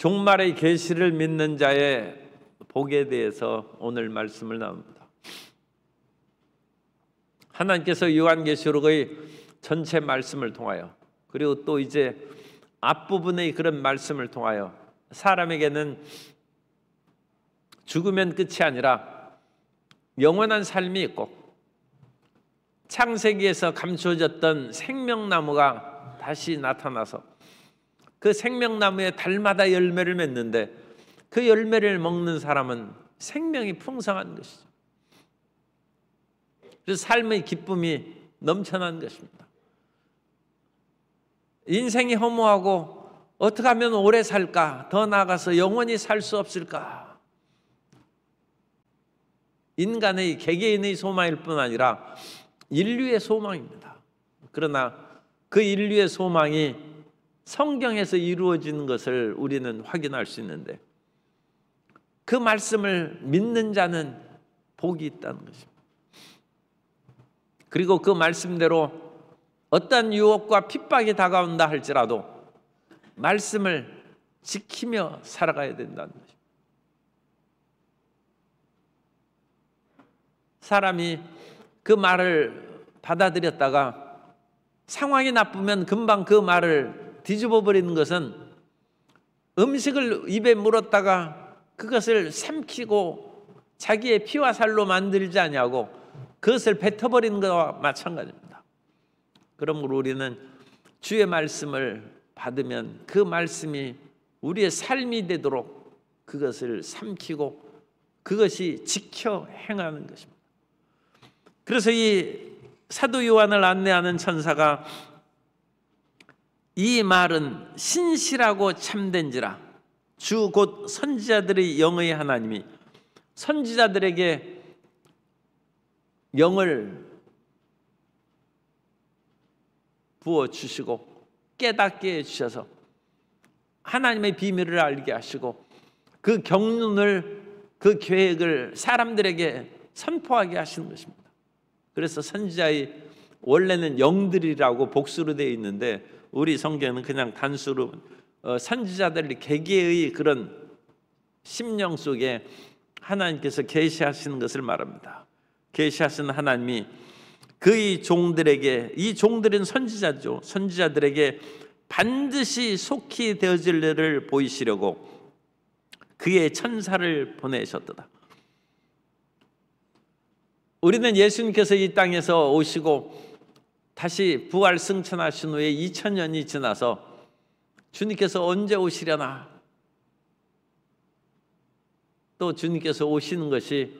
종말의 계시를 믿는 자의 복에 대해서 오늘 말씀을 나눕니다. 하나님께서 요한계시록의 전체 말씀을 통하여, 그리고 또 이제 앞부분의 그런 말씀을 통하여 사람에게는 죽으면 끝이 아니라 영원한 삶이 있고, 창세기에서 감추어졌던 생명나무가 다시 나타나서 그 생명나무에 달마다 열매를 맺는데, 그 열매를 먹는 사람은 생명이 풍성한 것이죠. 그래서 삶의 기쁨이 넘쳐난 것입니다. 인생이 허무하고 어떻게 하면 오래 살까, 더 나아가서 영원히 살 수 없을까, 인간의 개개인의 소망일 뿐 아니라 인류의 소망입니다. 그러나 그 인류의 소망이 성경에서 이루어지는 것을 우리는 확인할 수 있는데, 그 말씀을 믿는 자는 복이 있다는 것입니다. 그리고 그 말씀대로 어떤 유혹과 핍박이 다가온다 할지라도 말씀을 지키며 살아가야 된다는 것입니다. 사람이 그 말을 받아들였다가 상황이 나쁘면 금방 그 말을 뒤집어 버리는 것은, 음식을 입에 물었다가 그것을 삼키고 자기의 피와 살로 만들지 아니하고 그것을 뱉어버리는 것과 마찬가지입니다. 그러므로 우리는 주의 말씀을 받으면 그 말씀이 우리의 삶이 되도록 그것을 삼키고 그것이 지켜 행하는 것입니다. 그래서 이 사도 요한을 안내하는 천사가 이 말은 신실하고 참된지라, 주 곧 선지자들의 영의 하나님이 선지자들에게 영을 부어주시고 깨닫게 해주셔서 하나님의 비밀을 알게 하시고 그 경륜을, 그 계획을 사람들에게 선포하게 하시는 것입니다. 그래서 선지자의 원래는 영들이라고 복수로 되어 있는데, 우리 성경은 그냥 단수로 선지자들의 개개의 그런 심령 속에 하나님께서 계시하시는 것을 말합니다. 계시하시는 하나님이 그의 종들에게, 이 종들은 선지자죠, 선지자들에게 반드시 속히 되어질 일을 보이시려고 그의 천사를 보내셨도다. 우리는 예수님께서 이 땅에서 오시고 다시 부활 승천하신 후에 2000년이 지나서 주님께서 언제 오시려나, 또 주님께서 오시는 것이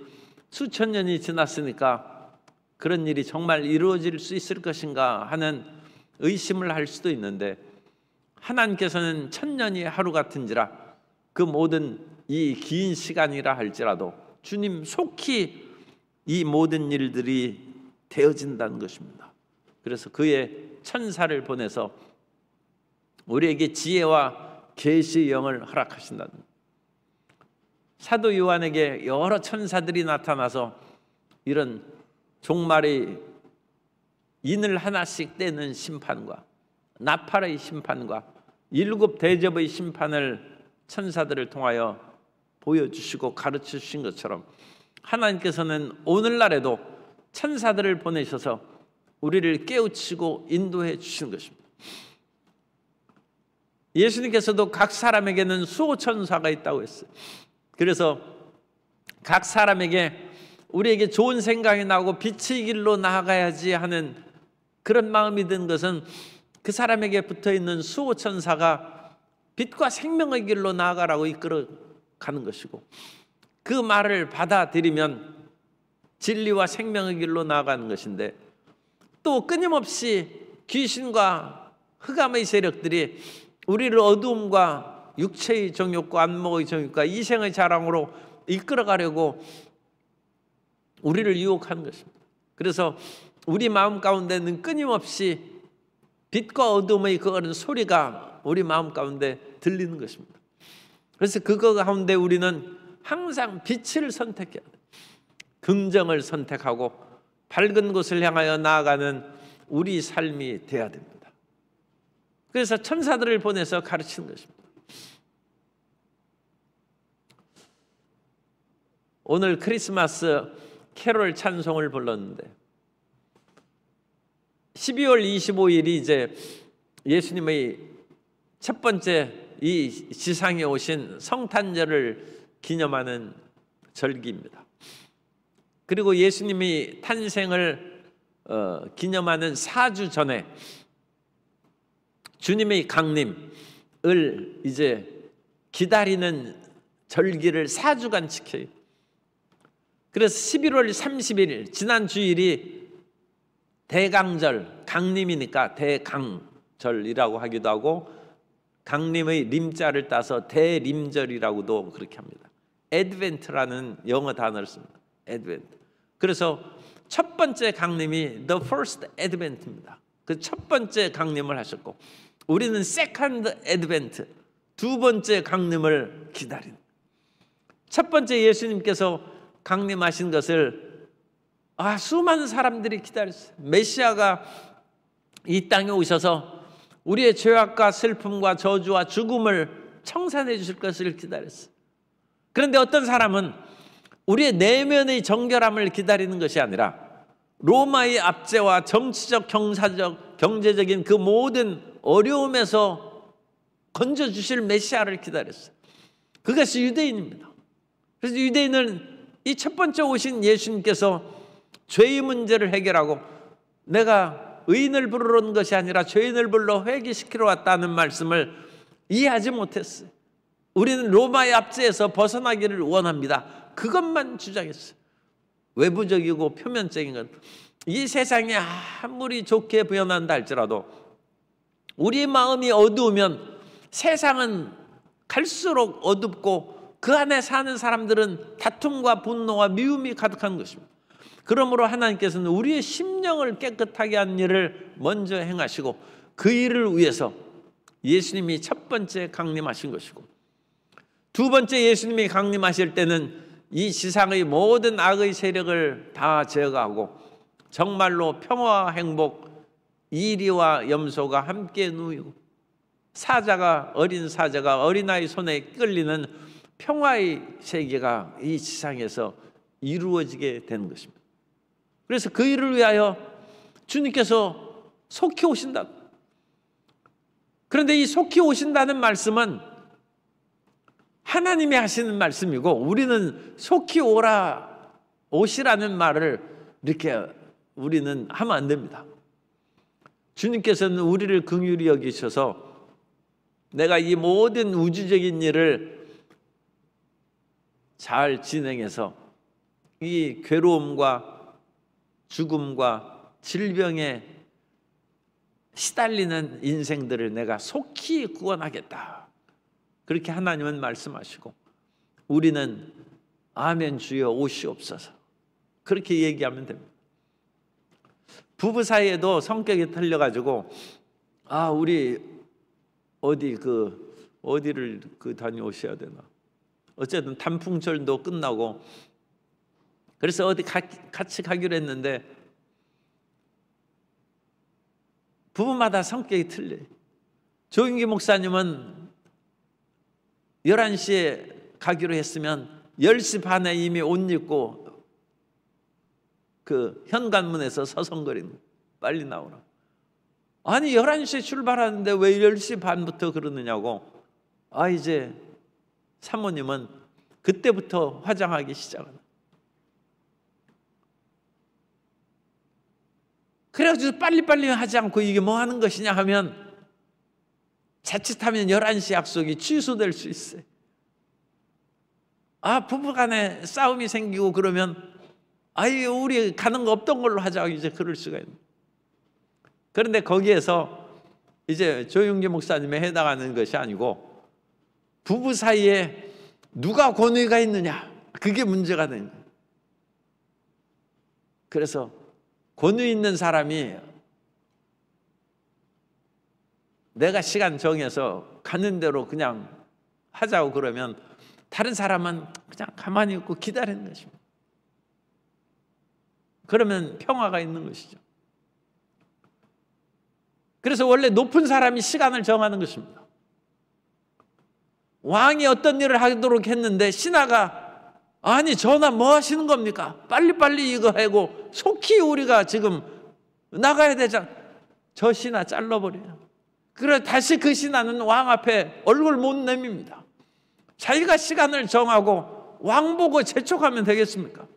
수천 년이 지났으니까 그런 일이 정말 이루어질 수 있을 것인가 하는 의심을 할 수도 있는데, 하나님께서는 1000년이 하루 같은지라 그 모든 이 긴 시간이라 할지라도 주님 속히 이 모든 일들이 되어진다는 것입니다. 그래서 그의 천사를 보내서 우리에게 지혜와 계시의 영을 허락하신다는, 사도 요한에게 여러 천사들이 나타나서 이런 종말의 인을 하나씩 떼는 심판과 나팔의 심판과 7 대접의 심판을 천사들을 통하여 보여주시고 가르쳐 주신 것처럼, 하나님께서는 오늘날에도 천사들을 보내셔서 우리를 깨우치고 인도해 주시는 것입니다. 예수님께서도 각 사람에게는 수호천사가 있다고 했어요. 그래서 각 사람에게 우리에게 좋은 생각이 나고 빛의 길로 나아가야지 하는 그런 마음이 든 것은, 그 사람에게 붙어있는 수호천사가 빛과 생명의 길로 나아가라고 이끌어가는 것이고, 그 말을 받아들이면 진리와 생명의 길로 나아가는 것인데, 또 끊임없이 귀신과 흑암의 세력들이 우리를 어두움과 육체의 정욕과 안목의 정욕과 이생의 자랑으로 이끌어가려고 우리를 유혹하는 것입니다. 그래서 우리 마음 가운데는 끊임없이 빛과 어둠의 그런 소리가 우리 마음 가운데 들리는 것입니다. 그래서 그거 가운데 우리는 항상 빛을 선택해야 돼요. 긍정을 선택하고 밝은 곳을 향하여 나아가는 우리 삶이 되어야 됩니다. 그래서 천사들을 보내서 가르치는 것입니다. 오늘 크리스마스 캐롤 찬송을 불렀는데 12월 25일이 이제 예수님의 첫 번째 이 지상에 오신 성탄절을 기념하는 절기입니다. 그리고 예수님이 탄생을 기념하는 4주 전에 주님의 강림을 이제 기다리는 절기를 4주간 지켜요. 그래서 11월 31일 지난 주일이 대강절, 강림이니까 대강절이라고 하기도 하고 강림의 림자를 따서 대림절이라고도 그렇게 합니다. 애드벤트라는 영어 단어를 씁니다. 애드벤트. 그래서 첫 번째 강림이 the first advent입니다. 그 첫 번째 강림을 하셨고 우리는 second advent, 두 번째 강림을 기다린. 첫 번째 예수님께서 강림하신 것을 수많은 사람들이 기다렸어요. 메시아가 이 땅에 오셔서 우리의 죄악과 슬픔과 저주와 죽음을 청산해 주실 것을 기다렸어요. 그런데 어떤 사람은 우리의 내면의 정결함을 기다리는 것이 아니라 로마의 압제와 정치적, 경사적, 경제적인 그 모든 어려움에서 건져주실 메시아를 기다렸어요. 그것이 유대인입니다. 그래서 유대인은 이 첫 번째 오신 예수님께서 죄의 문제를 해결하고 내가 의인을 부르러 온 것이 아니라 죄인을 불러 회개시키러 왔다는 말씀을 이해하지 못했어요. 우리는 로마의 압제에서 벗어나기를 원합니다. 그것만 주장했어요. 외부적이고 표면적인 것. 이 세상이 아무리 좋게 변한다 할지라도 우리의 마음이 어두우면 세상은 갈수록 어둡고 그 안에 사는 사람들은 다툼과 분노와 미움이 가득한 것입니다. 그러므로 하나님께서는 우리의 심령을 깨끗하게 하는 일을 먼저 행하시고 그 일을 위해서 예수님이 첫 번째 강림하신 것이고 두 번째 예수님이 강림하실 때는 이 지상의 모든 악의 세력을 다 제거하고 정말로 평화와 행복, 이리와 염소가 함께 누이고 어린 사자가 어린아이 손에 끌리는 평화의 세계가 이 지상에서 이루어지게 되는 것입니다. 그래서 그 일을 위하여 주님께서 속히 오신다. 그런데 이 속히 오신다는 말씀은 하나님이 하시는 말씀이고 우리는 속히 오시라는 말을 이렇게 우리는 하면 안 됩니다. 주님께서는 우리를 긍휼히 여기셔서 내가 이 모든 우주적인 일을 잘 진행해서 이 괴로움과 죽음과 질병에 시달리는 인생들을 내가 속히 구원하겠다. 그렇게 하나님은 말씀하시고 우리는 아멘 주여 오시옵소서 그렇게 얘기하면 됩니다. 부부 사이에도 성격이 틀려가지고 우리 어디를 다녀오셔야 되나. 어쨌든 단풍절도 끝나고 그래서 어디 같이 가기로 했는데 부부마다 성격이 틀려요. 조윤기 목사님은 11시에 가기로 했으면 10시 반에 이미 옷 입고 그 현관문에서 서성거리는 빨리 나오라. 아니 11시에 출발하는데 왜 10시 반부터 그러느냐고. 이제 사모님은 그때부터 화장하기 시작하는. 그래가지고 빨리빨리 하지 않고 이게 뭐 하는 것이냐 하면 자칫하면 11시 약속이 취소될 수 있어요. 부부간에 싸움이 생기고 그러면 우리 가는 거 없던 걸로 하자 이제 그럴 수가 있는. 그런데 거기에서 이제 조윤기 목사님에 해당하는 것이 아니고 부부 사이에 누가 권위가 있느냐 그게 문제가 되는 거예요. 그래서 권위 있는 사람이 내가 시간 정해서 가는 대로 그냥 하자고 그러면 다른 사람은 그냥 가만히 있고 기다리는 것입니다. 그러면 평화가 있는 것이죠. 그래서 원래 높은 사람이 시간을 정하는 것입니다. 왕이 어떤 일을 하도록 했는데 신하가 아니 전하 뭐 하시는 겁니까? 빨리빨리 이거 하고 속히 우리가 지금 나가야 되잖아. 저 신하 잘라버려요. 그래 다시 그 신하는 왕 앞에 얼굴 못 내밉니다. 자기가 시간을 정하고 왕 보고 재촉하면 되겠습니까?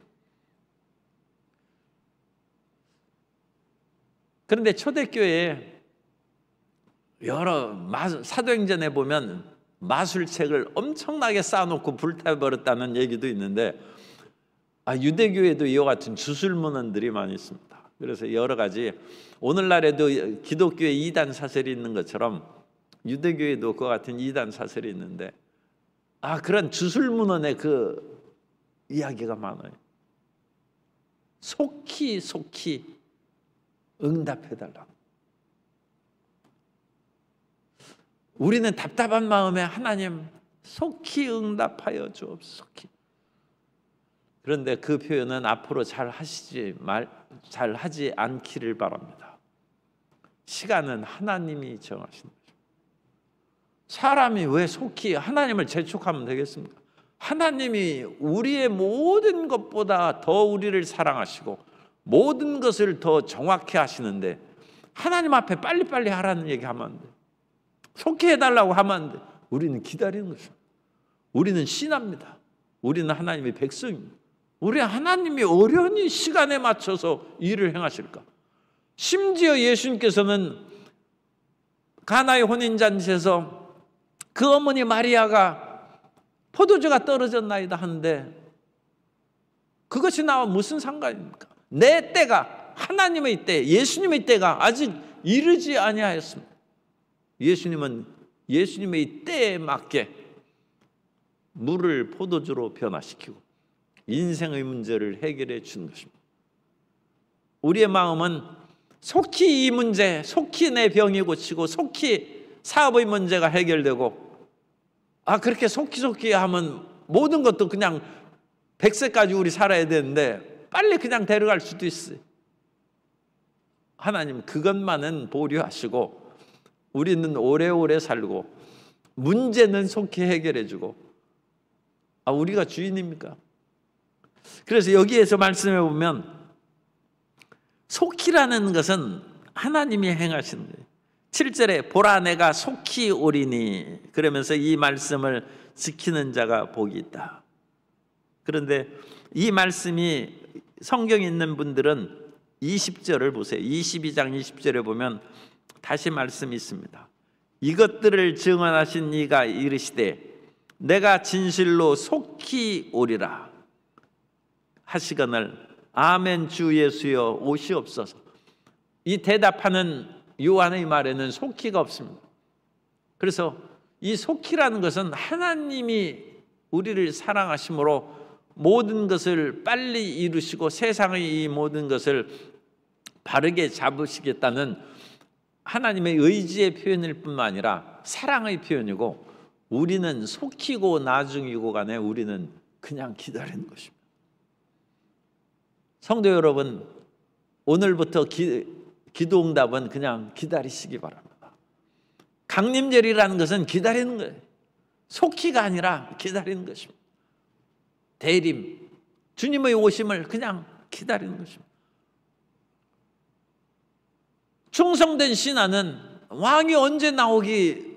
그런데 초대교회에 여러 사도행전에 보면 마술책을 엄청나게 쌓아놓고 불태워버렸다는 얘기도 있는데, 유대교회도 이와 같은 주술문헌들이 많이 있습니다. 그래서 여러 가지, 오늘날에도 기독교에 이단 사설이 있는 것처럼 유대교회도 그와 같은 이단 사설이 있는데, 그런 주술문헌의 그 이야기가 많아요. 속히 응답해달라. 우리는 답답한 마음에 하나님 속히 응답하여 주옵소서. 그런데 그 표현은 앞으로 잘 하지 않기를 바랍니다. 시간은 하나님이 정하신 거죠. 사람이 왜 속히 하나님을 재촉하면 되겠습니까? 하나님이 우리의 모든 것보다 더 우리를 사랑하시고 모든 것을 더 정확히 하시는데 하나님 앞에 빨리빨리 하라는 얘기하면 안 돼. 속히 해달라고 하면 안 돼. 우리는 기다리는 것입니다. 우리는 신합니다. 우리는 하나님의 백성입니다. 우리 하나님이 어련히 시간에 맞춰서 일을 행하실까? 심지어 예수님께서는 가나의 혼인잔치에서 그 어머니 마리아가 포도주가 떨어졌나이다 하는데 그것이 나와 무슨 상관입니까? 내 때가, 하나님의 때, 예수님의 때가 아직 이르지 아니하였습니다. 예수님은 예수님의 때에 맞게 물을 포도주로 변화시키고 인생의 문제를 해결해 주는 것입니다. 우리의 마음은 속히 이 문제, 속히 내 병이 고치고 속히 사업의 문제가 해결되고, 그렇게 속히 하면 모든 것도 그냥 100세까지 우리 살아야 되는데 빨리 그냥 데려갈 수도 있어요. 하나님 그것만은 보류하시고 우리는 오래오래 살고 문제는 속히 해결해 주고, 우리가 주인입니까? 그래서 여기에서 말씀해 보면 속히라는 것은 하나님이 행하시는 거예요. 7절에 보라 내가 속히 오리니, 그러면서 이 말씀을 지키는 자가 복이 있다. 그런데 이 말씀이 성경에 있는 분들은 20절을 보세요. 22장 20절에 보면 다시 말씀이 있습니다. 이것들을 증언하신 이가 이르시되 내가 진실로 속히 오리라 하시거늘 아멘 주 예수여 오시옵소서. 이 대답하는 요한의 말에는 속히가 없습니다. 그래서 이 속히라는 것은 하나님이 우리를 사랑하심으로 모든 것을 빨리 이루시고 세상의 이 모든 것을 바르게 잡으시겠다는 하나님의 의지의 표현일 뿐만 아니라 사랑의 표현이고, 우리는 속히고 나중이고 간에 우리는 그냥 기다리는 것입니다. 성도 여러분, 오늘부터 기도응답은 그냥 기다리시기 바랍니다. 강림절이라는 것은 기다리는 거예요. 속히가 아니라 기다리는 것입니다. 대림, 주님의 오심을 그냥 기다리는 것입니다. 충성된 신하는 왕이 언제 나오기,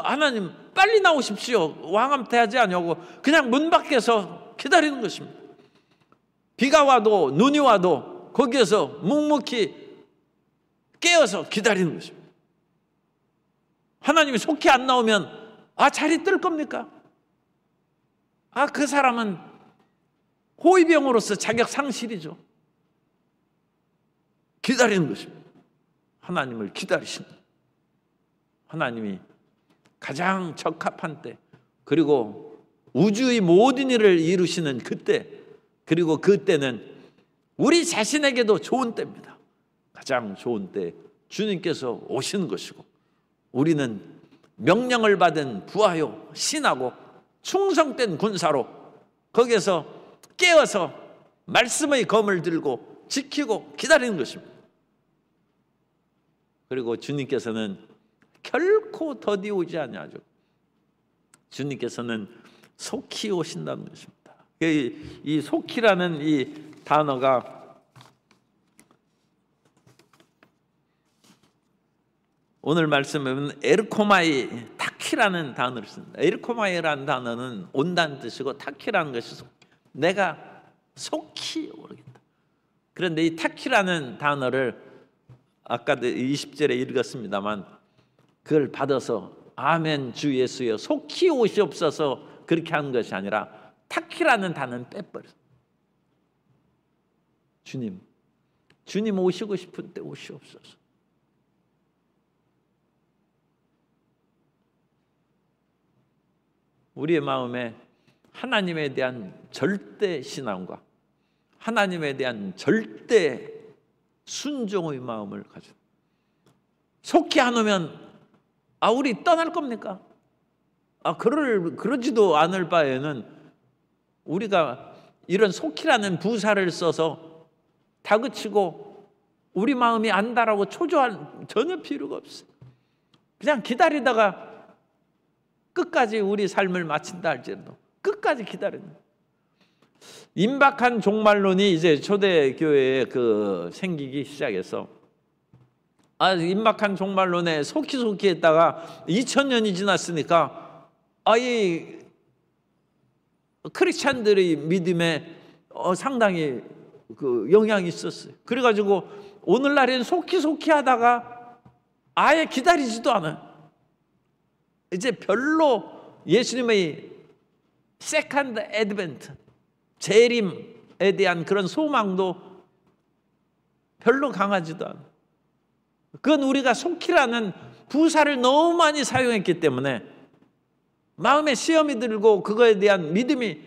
하나님 빨리 나오십시오 왕한테 하지 않냐고 그냥 문 밖에서 기다리는 것입니다. 비가 와도 눈이 와도 거기에서 묵묵히 깨어서 기다리는 것입니다. 하나님이 속히 안 나오면 자리 뜰 겁니까? 그 사람은 호위병으로서 자격 상실이죠. 기다리는 것입니다. 하나님을 기다리십니다. 하나님이 가장 적합한 때, 그리고 우주의 모든 일을 이루시는 그때, 그리고 그때는 우리 자신에게도 좋은 때입니다. 가장 좋은 때 주님께서 오시는 것이고, 우리는 명령을 받은 부하요 신하고 충성된 군사로 거기에서 깨어서 말씀의 검을 들고 지키고 기다리는 것입니다. 그리고 주님께서는 결코 더디 오지 아니하죠. 주님께서는 속히 오신다는 것입니다. 이 속히라는 이 단어가 오늘 말씀은 에르코마이 타키라는 단어를 씁니다. 에르코마이라는 단어는 온다는 뜻이고 타키라는 것이 내가 속히 오르겠다. 그런데 이 타키라는 단어를 아까도 20절에 읽었습니다만 그걸 받아서 아멘 주 예수여 속히 오시옵소서 그렇게 하는 것이 아니라 타키라는 단어는 빼버렸어요. 주님 오시고 싶은 때 오시옵소서. 우리의 마음에 하나님에 대한 절대 신앙과 하나님에 대한 절대 순종의 마음을 가져. 속히 안 오면 우리 떠날 겁니까? 그러지도 않을 바에는 우리가 이런 속히라는 부사를 써서 다그치고 우리 마음이 안다라고 초조할 전혀 필요가 없어요. 그냥 기다리다가 끝까지 우리 삶을 마친다 할지라도 끝까지 기다리는. 임박한 종말론이 이제 초대교회에 생기기 시작해서 임박한 종말론에 속히 했다가 2000년이 지났으니까 이 크리스찬들의 믿음에 상당히 영향이 있었어요. 그래가지고 오늘날에는 속히 하다가 아예 기다리지도 않아요. 이제 별로 예수님의 세컨드 애드벤트 재림에 대한 그런 소망도 별로 강하지도 않아요. 그건 우리가 속히라는 부사를 너무 많이 사용했기 때문에 마음에 시험이 들고 그거에 대한 믿음이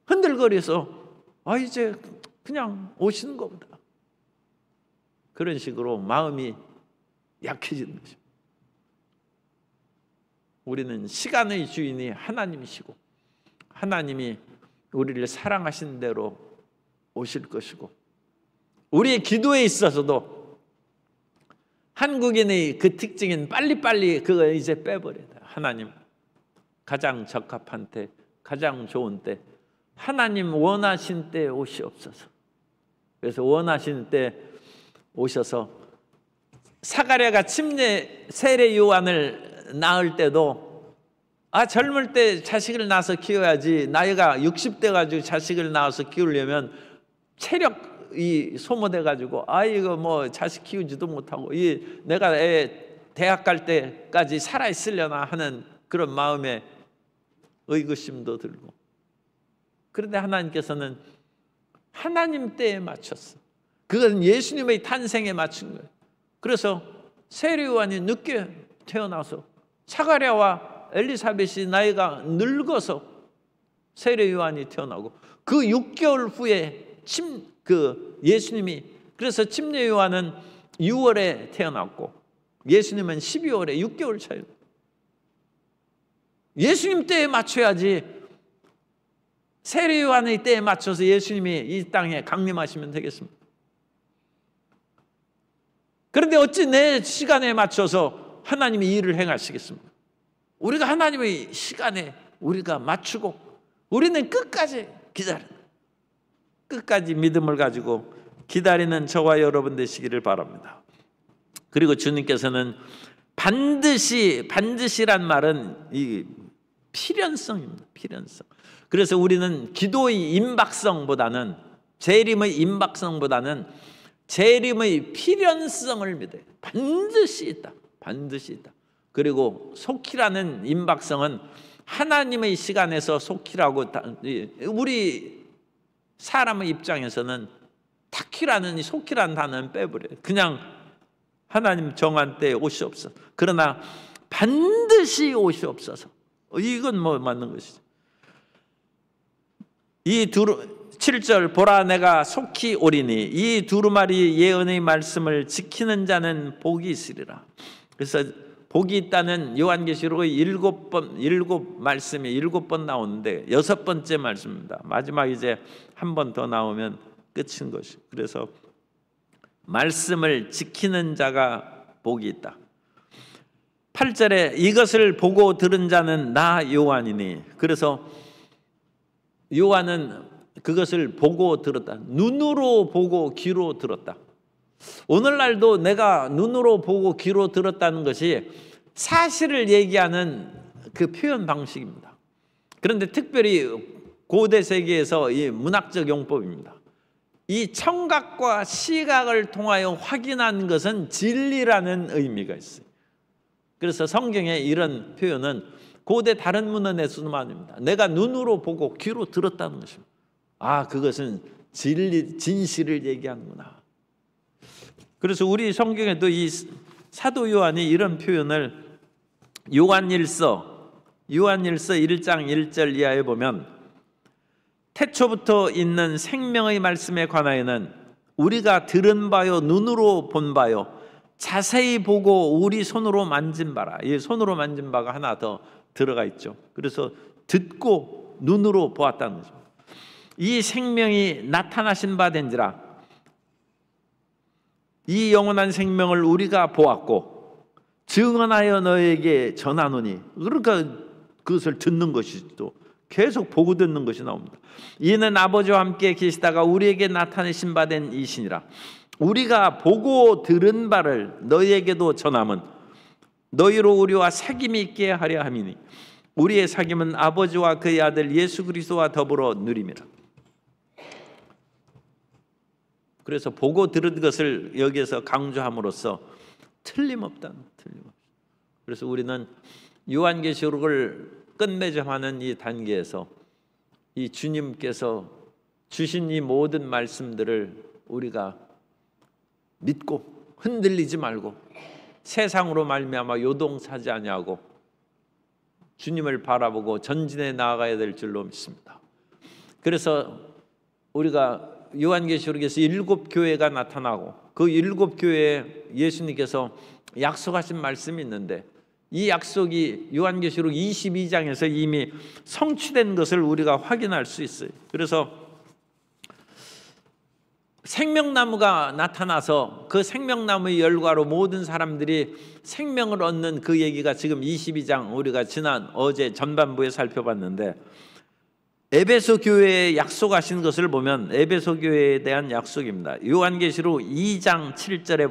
흔들거려서 이제 그냥 오시는 것보다 그런 식으로 마음이 약해지는 것입니다. 우리는 시간의 주인이 하나님이시고 하나님이 우리를 사랑하신 대로 오실 것이고 우리의 기도에 있어서도 한국인의 그 특징인 빨리빨리 그거 이제 빼버려야 돼요. 하나님 가장 적합한 때 가장 좋은 때 하나님 원하신 때 오시옵소서. 그래서 원하신 때 오셔서 사가랴가 침례 세례 요한을 낳을 때도 젊을 때 자식을 낳아서 키워야지 나이가 60대 가지고 자식을 낳아서 키우려면 체력이 소모돼 가지고 이거 뭐 자식 키우지도 못하고 내가 애 대학 갈 때까지 살아 있으려나 하는 그런 마음에 의구심도 들고. 그런데 하나님께서는 하나님 때에 맞췄어. 그건 예수님의 탄생에 맞춘 거예요. 그래서 세례 요한이 늦게 태어나서 사가랴와 엘리사벳이 나이가 늙어서 세례 요한이 태어나고 그 6개월 후에 예수님이 그래서 침례 요한은 6월에 태어났고 예수님은 12월에 6개월 차이. 예수님 때에 맞춰야지 세례 요한의 때에 맞춰서 예수님이 이 땅에 강림하시면 되겠습니다. 그런데 어찌 내 시간에 맞춰서 하나님이 일을 행하시겠습니까? 우리가 하나님의 시간에 우리가 맞추고 우리는 끝까지 기다려. 끝까지 믿음을 가지고 기다리는 저와 여러분 되시기를 바랍니다. 그리고 주님께서는 반드시란 말은 이 필연성입니다. 필연성. 그래서 우리는 기도의 임박성보다는 재림의 임박성보다는 재림의 필연성을 믿어요. 반드시 있다. 반드시 있다. 그리고 속히라는 임박성은 하나님의 시간에서 속히라고 우리 사람의 입장에서는 타키라는 이 속히라는 단어는 빼버려요. 그냥 하나님 정한 때에 오시옵소서. 그러나 반드시 오시옵소서. 이건 뭐 맞는 것이죠. 이 7절 보라 내가 속히 오리니 이 두루마리 예언의 말씀을 지키는 자는 복이 있으리라. 그래서 복이 있다는 요한계시록의 7 말씀이 7번 나오는데 6번째 말씀입니다. 마지막 이제 한 번 더 나오면 끝인 것이. 그래서 말씀을 지키는 자가 복이 있다. 8절에 이것을 보고 들은 자는 나 요한이니. 그래서 요한은 그것을 보고 들었다. 눈으로 보고 귀로 들었다. 오늘날도 내가 눈으로 보고 귀로 들었다는 것이 사실을 얘기하는 그 표현 방식입니다. 그런데 특별히 고대 세계에서 이 문학적 용법입니다. 이 청각과 시각을 통하여 확인한 것은 진리라는 의미가 있어요. 그래서 성경에 이런 표현은 고대 다른 문헌에서도 많습니다. 내가 눈으로 보고 귀로 들었다는 것입니다. 아, 그것은 진리, 진실을 얘기하는구나. 그래서 우리 성경에도 이 사도 요한이 이런 표현을 요한일서 1장 1절 이하에 보면 태초부터 있는 생명의 말씀에 관하여는 우리가 들은 바요 눈으로 본 바요 자세히 보고 우리 손으로 만진 바라. 이 손으로 만진 바가 하나 더 들어가 있죠. 그래서 듣고 눈으로 보았다는 거죠. 이 생명이 나타나신 바 된지라. 이 영원한 생명을 우리가 보았고 증언하여 너에게 전하노니. 그러니까 그것을 듣는 것이 또 계속 보고 듣는 것이 나옵니다. 이는 아버지와 함께 계시다가 우리에게 나타내신 바 된 이시니라. 우리가 보고 들은 바를 너희에게도 전함은 너희로 우리와 사귐이 있게 하려 함이니 우리의 사귐은 아버지와 그의 아들 예수 그리스도와 더불어 누림이라. 그래서 보고 들은 것을 여기에서 강조함으로써 틀림없다. 그래서 우리는 요한계시록을 끝맺음하는 이 단계에서 이 주님께서 주신 이 모든 말씀들을 우리가 믿고 흔들리지 말고 세상으로 말미암아 요동하지 아니하고 주님을 바라보고 전진해 나아가야 될 줄로 믿습니다. 그래서 우리가 요한계시록에서 7교회가 나타나고 그 7교회에 예수님께서 약속하신 말씀이 있는데 이 약속이 요한계시록 22장에서 이미 성취된 것을 우리가 확인할 수 있어요. 그래서 생명나무가 나타나서 그 생명나무의 열과로 모든 사람들이 생명을 얻는 그 얘기가 지금 22장 우리가 어제 전반부에 살펴봤는데 에베소 교회에 약속하신 것을 보면 에베소 교회에 대한 약속입니다. 요한계시록 2장 7절에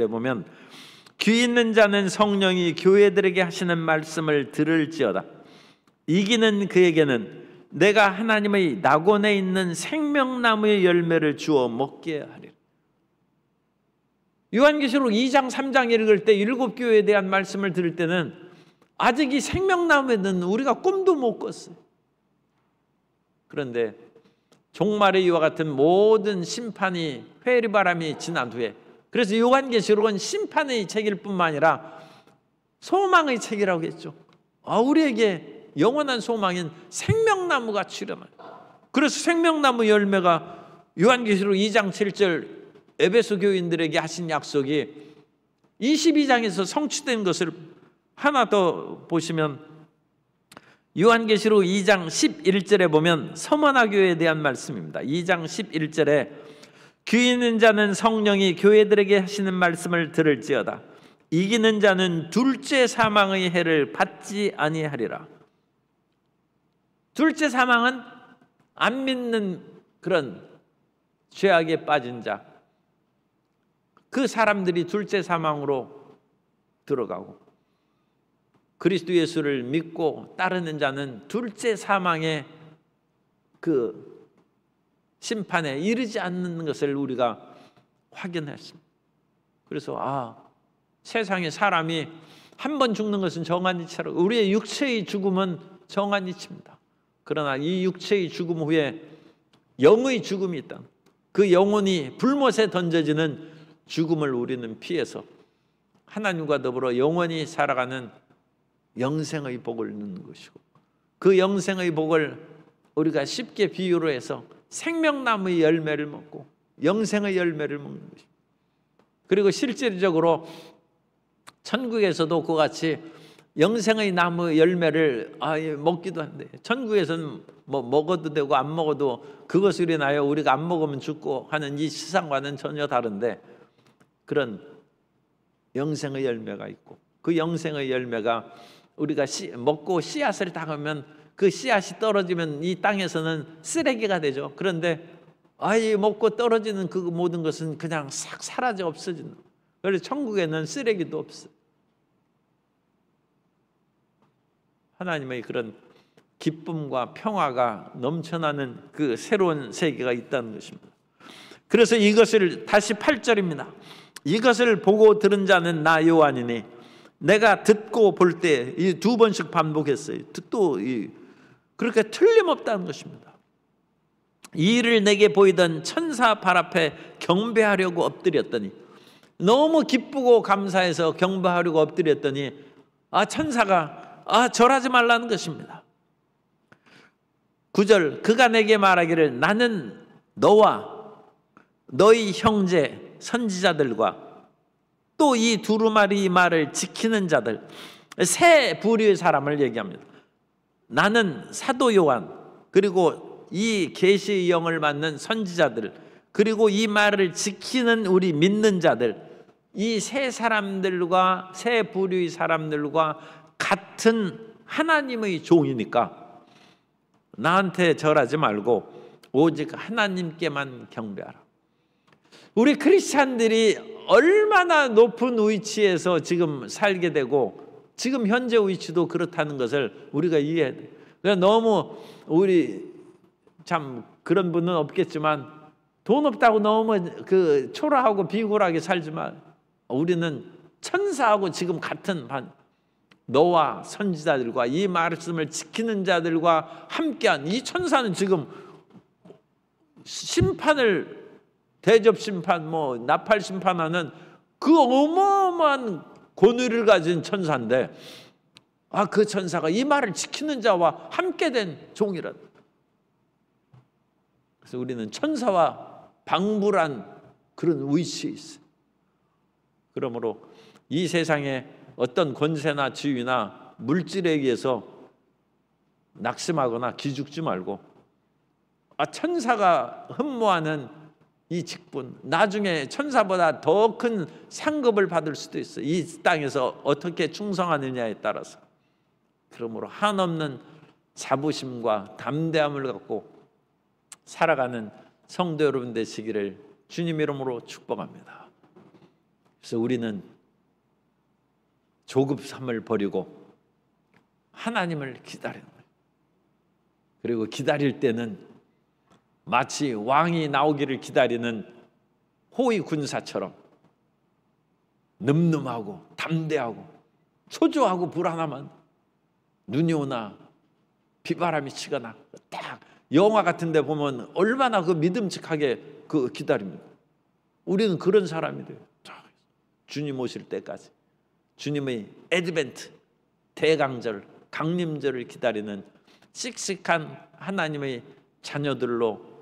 보면 귀 있는 자는 성령이 교회들에게 하시는 말씀을 들을지어다. 이기는 그에게는 내가 하나님의 낙원에 있는 생명나무의 열매를 주어 먹게 하리라. 요한계시록 2장 3장 읽을 때 7교회에 대한 말씀을 들을 때는 아직 이 생명나무에는 우리가 꿈도 못 꿨어요. 그런데 종말의 이와 같은 모든 심판이 회리바람이 지난 후에 그래서 요한계시록은 심판의 책일 뿐만 아니라 소망의 책이라고 했죠. 우리에게 영원한 소망인 생명나무가 출현한. 그래서 생명나무 열매가 요한계시록 2장 7절 에베소 교인들에게 하신 약속이 22장에서 성취된 것을 하나 더 보시면 요한계시록 2장 11절에 보면 서머나 교회에 대한 말씀입니다. 2장 11절에 귀 있는 자는 성령이 교회들에게 하시는 말씀을 들을지어다. 이기는 자는 둘째 사망의 해를 받지 아니하리라. 둘째 사망은 안 믿는 그런 죄악에 빠진 자, 그 사람들이 둘째 사망으로 들어가고 그리스도 예수를 믿고 따르는 자는 둘째 사망의 그 심판에 이르지 않는 것을 우리가 확인했습니다. 그래서 세상에 사람이 한 번 죽는 것은 정한 이치로 우리의 육체의 죽음은 정한 이치입니다. 그러나 이 육체의 죽음 후에 영의 죽음이 있다. 그 영혼이 불못에 던져지는 죽음을 우리는 피해서 하나님과 더불어 영원히 살아가는 영생의 복을 누리는 것이고 그 영생의 복을 우리가 쉽게 비유로 해서 생명나무의 열매를 먹고 영생의 열매를 먹는 것입니다. 그리고 실질적으로 천국에서도 그와 같이 영생의 나무 열매를 먹기도 한데 천국에서는 뭐 먹어도 되고 안 먹어도 그것으로 인하여 우리가 안 먹으면 죽고 하는 이 세상과는 전혀 다른데 그런 영생의 열매가 있고 그 영생의 열매가 우리가 먹고 씨앗을 닦으면 그 씨앗이 떨어지면 이 땅에서는 쓰레기가 되죠. 그런데 아이 먹고 떨어지는 그 모든 것은 그냥 싹 사라져 없어진다. 그래서 천국에는 쓰레기도 없어. 하나님의 그런 기쁨과 평화가 넘쳐나는 그 새로운 세계가 있다는 것입니다. 그래서 이것을 다시 8절입니다. 이것을 보고 들은 자는 나 요한이니 내가 듣고 볼 때 이 두 번씩 반복했어요. 또 그렇게 틀림없다는 것입니다. 이 일을 내게 보이던 천사 발 앞에 경배하려고 엎드렸더니, 너무 기쁘고 감사해서 경배하려고 엎드렸더니 천사가 절하지 말라는 것입니다. 9절, 그가 내게 말하기를 나는 너와 너희 형제 선지자들과 또 이 두루마리 말을 지키는 자들, 세 부류의 사람을 얘기합니다. 나는 사도 요한, 그리고 이 계시의 영을 받는 선지자들, 그리고 이 말을 지키는 우리 믿는 자들, 이 세 사람들과 세 부류의 사람들과 같은 하나님의 종이니까 나한테 절하지 말고 오직 하나님께만 경배하라. 우리 크리스찬들이 얼마나 높은 위치에서 지금 살게 되고 지금 현재 위치도 그렇다는 것을 우리가 이해해야 돼요. 그러니까 너무 우리 참 그런 분은 없겠지만 돈 없다고 너무 그 초라하고 비굴하게 살지만 우리는 천사하고 지금 같은 반, 너와 선지자들과 이 말씀을 지키는 자들과 함께한 이 천사는 지금 심판을 대접 심판, 나팔 심판하는 그 어마어마한 권위를 가진 천사인데 그 천사가 이 말을 지키는 자와 함께 된 종이라. 그래서 우리는 천사와 방불한 그런 위치에 있어요. 그러므로 이 세상에 어떤 권세나 지위나 물질에 의해서 낙심하거나 기죽지 말고 천사가 흠모하는 이 직분, 나중에 천사보다 더 큰 상급을 받을 수도 있어요. 이 땅에서 어떻게 충성하느냐에 따라서. 그러므로 한없는 자부심과 담대함을 갖고 살아가는 성도 여러분 되시기를 주님 이름으로 축복합니다. 그래서 우리는 조급함을 버리고 하나님을 기다리는 거예요. 그리고 기다릴 때는 마치 왕이 나오기를 기다리는 호위 군사처럼 늠름하고 담대하고 초조하고 불안하면 눈이 오나 비바람이 치거나 딱 영화 같은 데 보면 얼마나 그 믿음직하게 그 기다립니다. 우리는 그런 사람이 돼요. 주님 오실 때까지 주님의 애드벤트, 대강절, 강림절을 기다리는 씩씩한 하나님의 자녀들로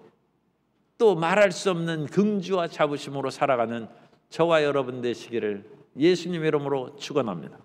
또 말할 수 없는 긍지와 자부심으로 살아가는 저와 여러분 되시기를 예수님 이름으로 축원합니다.